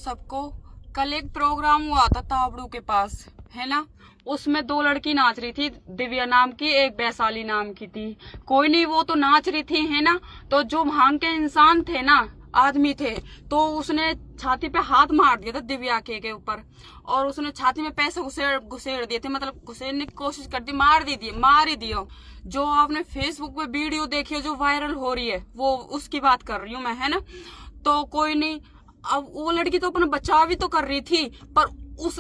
सबको। कल एक प्रोग्राम हुआ था ताबड़ू के पास, है ना। उसमें 2 लड़की नाच रही थी, दिव्या नाम की, एक वैशाली नाम की थी। कोई नहीं, वो तो नाच रही थी, है ना। तो जो वहां के इंसान थे ना, आदमी थे, तो उसने छाती पे हाथ मार दिया था दिव्या के ऊपर, और उसने छाती में पैसे घुसेड़ दिए थे, मतलब घुसेड़ने की कोशिश कर दी, मार ही दियो। जो आपने फेसबुक पे वीडियो देखी है जो वायरल हो रही है, वो उसकी बात कर रही हूँ मैं, है ना। तो कोई नहीं, अब वो लड़की तो अपना बचाव भी तो कर रही थी, पर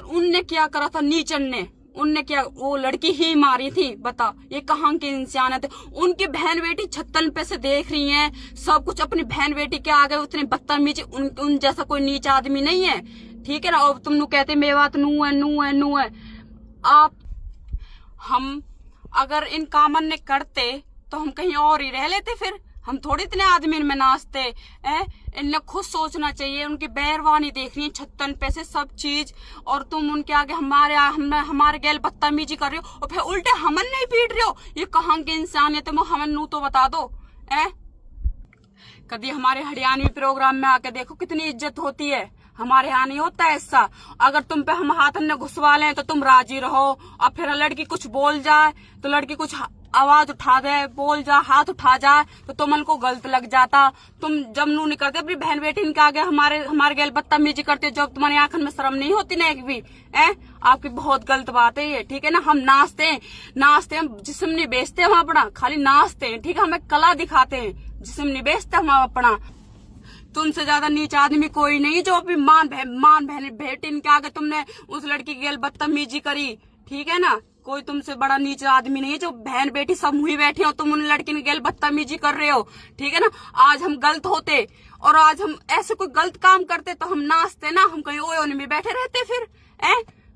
उनने क्या करा था, नीचन ने, उनने क्या, वो लड़की ही मारी थी। बता, ये कहाँ के इंसान थे। उनकी बहन बेटी छत्तन पे से देख रही हैं सब कुछ, अपनी बहन बेटी के आगे उतने बदतमीजी, उन जैसा कोई नीच आदमी नहीं है, ठीक है ना। और तुम कहते मेरी बात नू है। आप, हम अगर इन कामन ने करते तो हम कहीं और ही रह लेते, फिर हम थोड़ी इतने आदमी इनमें नाचते हैं। इन्हें खुद सोचना चाहिए, उनकी बैरवानी देख रही है छत्तन पे से सब चीज, और तुम उनके आगे हमारे गैल बदतमीजी कर रहे हो, और फिर उल्टे हमन नहीं पीट रहे हो। ये कहाँ के इंसान है, तुम हमन नू तो बता दो। कभी हमारे हरियाणवी प्रोग्राम में आके देखो कितनी इज्जत होती है। हमारे यहाँ नहीं होता ऐसा। अगर तुम पे हम हाथ ने घुसवा लें तो तुम राजी रहो, और फिर लड़की कुछ बोल जाए तो लड़की कुछ आवाज उठा दे, बोल जा, हाथ उठा जाए तो तुम को गलत लग जाता। तुम जब नू नहीं करते अपनी बहन बेटी इनके आगे हमारे गैल बदतमीजी करते, जब तुम्हारी आंखन में शर्म नहीं होती ना एक भी। आपकी बहुत गलत बात है ये, ठीक है ना। हम नाचते हैं, जिस्म नहीं बेचते हम अपना, खाली नाचते हैं, ठीक है। हमें कला दिखाते हैं, जिस्म नहीं बेचते हम अपना। तुमसे ज्यादा नीच आदमी कोई नहीं जो अपनी मान बहन बेटी इनके आगे तुमने उस लड़की की गैल बदतमीजी करी, ठीक है ना। कोई तुमसे बड़ा नीचा आदमी नहीं है, जो बहन बेटी सब मुही बैठे हो, तुम उन लड़की की गैल बदतमीजी कर रहे हो, ठीक है ना। आज हम गलत होते और आज हम ऐसे कोई गलत काम करते तो हम नाचते ना, हम कहीं ओए में बैठे रहते फिर।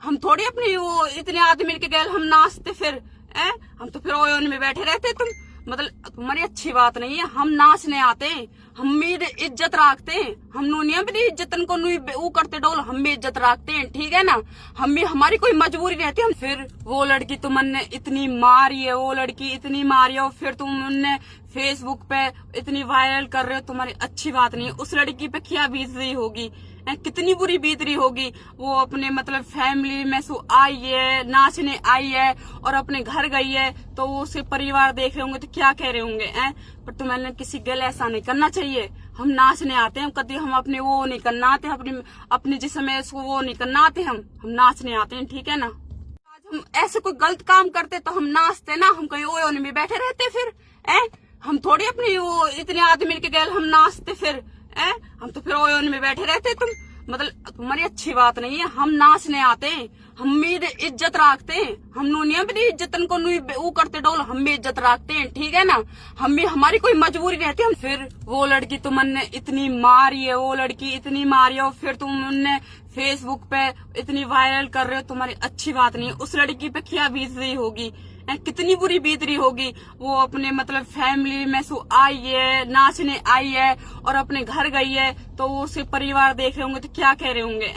हम थोड़ी अपनी वो इतने आदमी के गैल हम नाचते फिर। हम तो फिर ओए में बैठे रहते। तुम मतलब तुम्हारी अच्छी बात नहीं है। हम नाचने आते हैं, हम भी इज्जत रखते हैं, हम नूनिया भी इज्जतन को वो करते डोल, हम भी इज्जत रखते हैं, ठीक है ना। हम भी, हमारी कोई मजबूरी रहती है। हम फिर वो लड़की तुमने इतनी मारी है, वो लड़की इतनी मारी है, और फिर तुम उनने फेसबुक पे इतनी वायरल कर रहे हो, तुम्हारी अच्छी बात नहीं है। उस लड़की पे क्या बीत रही होगी, कितनी बुरी बीत रही होगी। वो अपने मतलब फैमिली में से आई है, नाचने आई है और अपने घर गई है, तो वो उसके परिवार देख रहे होंगे तो क्या कह रहे होंगे। पर तुम्हें किसी गल ऐसा नहीं करना चाहिए। हम नाचने आते हैं, कभी हम अपने वो नहीं करना आते, अपने जिसमें इसको वो नहीं करना आते, हम नाचने आते हैं, ठीक है ना। आज हम ऐसे कोई गलत काम करते तो हम नाचते ना, हम कहीं ओए में बैठे रहते फिर। हम थोड़ी अपनी वो इतने आदमी के गैल हम नाचते फिर। हम तो फिर ओए में बैठे रहते। तुम मतलब तुम्हारी अच्छी बात नहीं है। हम नाचने आते हैं, हम भी इज्जत रखते हैं, हम नूनिया भी इज्जतन को वो करते डोल, हम भी इज्जत रखते हैं, ठीक है ना। हम भी, हमारी कोई मजबूरी रहती है। हम फिर वो लड़की तुमने इतनी मारी है, वो लड़की इतनी मारी है, और फिर तुम उनने फेसबुक पे इतनी वायरल कर रहे हो, तुम्हारी अच्छी बात नहीं है। उस लड़की पे क्या बीत रही होगी, कितनी बुरी बीत रही होगी। वो अपने मतलब फैमिली में से आई है, नाचने आई है और अपने घर गई है, तो वो उसके परिवार देख रहे होंगे तो क्या कह रहे होंगे।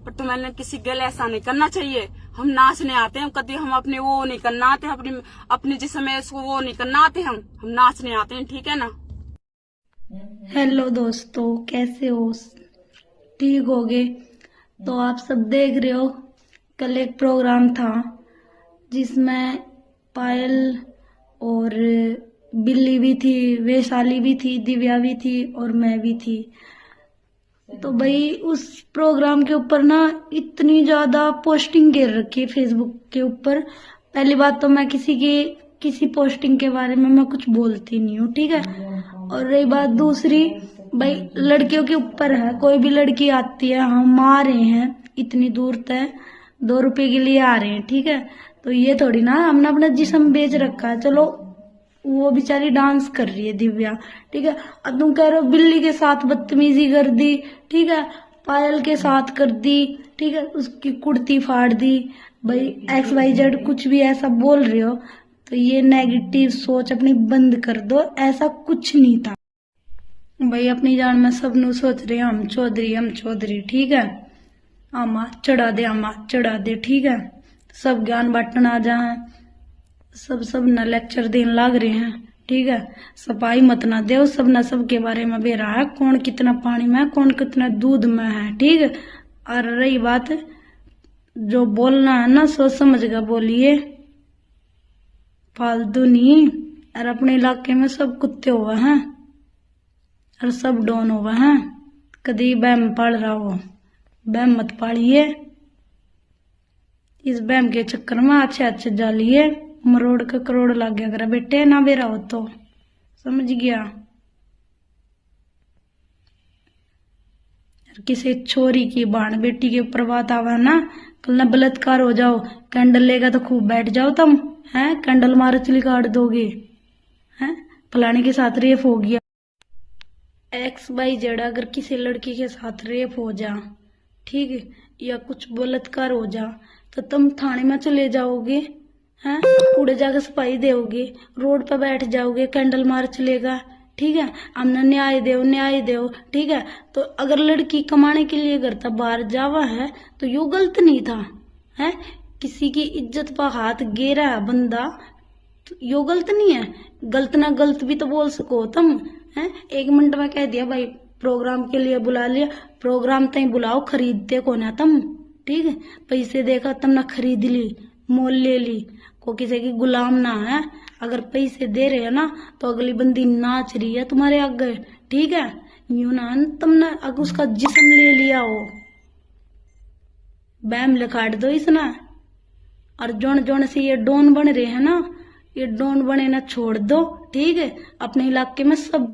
पर तुम्हें किसी गल ऐसा नहीं करना चाहिए। हम नाचने आते हैं, कभी हम अपने वो नहीं करना आते, अपने जिसमें इसको वो नहीं करना आते, हम नाचने आते हैं, ठीक है ना। हेलो दोस्तों, कैसे हो? ठीक हो गए? तो आप सब देख रहे हो, कल एक प्रोग्राम था जिसमें पायल और बिल्ली भी थी, वैशाली भी थी, दिव्या भी थी और मैं भी थी। तो भाई उस प्रोग्राम के ऊपर ना इतनी ज्यादा पोस्टिंग कर रखी है फेसबुक के ऊपर। पहली बात तो मैं किसी पोस्टिंग के बारे में मैं कुछ बोलती नहीं हूँ, ठीक है। और रही बात दूसरी, भाई लड़कियों के ऊपर है, कोई भी लड़की आती है, हम आ रहे हैं इतनी दूर तक 2 रुपए के लिए आ रहे हैं, ठीक है। तो ये थोड़ी ना हमने अपना जिस्म बेच रखा है। चलो वो बेचारी डांस कर रही है दिव्या, ठीक है। अब तुम कह रहे हो बिल्ली के साथ बदतमीजी कर दी, ठीक है, पायल के साथ कर दी, ठीक है, उसकी कुर्ती फाड़ दी। भाई XYZ कुछ भी ऐसा बोल रहे हो तो ये नेगेटिव सोच अपनी बंद कर दो। ऐसा कुछ नहीं था भाई। अपनी जान में सब नु सोच रहे हम चौधरी, ठीक है। आमा चढ़ा दे, ठीक है। सब ज्ञान बांटन आ जाए, सब न लेक्चर देने लाग रहे हैं, ठीक है। सफाई मत ना दे, सब न सब के बारे में बेरा है, कौन कितना पानी में है, कौन कितना दूध में है, ठीक है। और रही बात, जो बोलना है ना सोच समझ कर बोलिए, फालतू नहीं। और अपने इलाके में सब कुत्ते हुए हैं और सब डॉन हुए हैं। कभी बैम पड़ रहा हो, बैम मत पाड़िए। इस बैम के चक्कर में अच्छे अच्छे जालिए, मरोड़ का करोड़ लग गया करा बेटे, ना बेरा हो तो समझ गया। किसी छोरी की बहन बेटी के ऊपर बात आवा ना, कल ना बलात्कार हो जाओ, कैंडल लेगा तो खूब बैठ जाओ तुम, हैं कैंडल मार चली काट दोगे, हैं फलाने के साथ रेप हो गया। XYZ अगर किसी लड़की के साथ रेप हो जा, ठीक है, या कुछ बलात्कार हो जा, तो तुम थाने में चले जाओगे, हैं उड़े जाकर सफाई दोगे, रोड पर बैठ जाओगे, कैंडल मार चलेगा, ठीक है, हमने न्याय दो न्याय दो, ठीक है। तो अगर लड़की कमाने के लिए घर तक बाहर जावा है तो यो गलत नहीं था, है किसी की इज्जत पर हाथ गेरा है बंदा, तो यो गलत नहीं है। गलत ना गलत भी तो बोल सको तुम, हैं 1 मिनट में कह दिया भाई प्रोग्राम के लिए बुला लिया, प्रोग्राम तक बुलाओ, खरीदते को ना तुम, ठीक है, पैसे देखा तुमने खरीद ली, मोल ले ली, को किसी की गुलाम ना है। अगर पैसे दे रहे हो ना तो अगली बंदी नाच रही है तुम्हारे आगे, ठीक है, यूं ना तुमने अगर उसका जिस्म ले लिया हो, बैम लिखाड़ दो इसना। और जोन जोन से ये डॉन बन रहे हैं ना, ये डॉन बने ना छोड़ दो, ठीक है। अपने इलाके में सब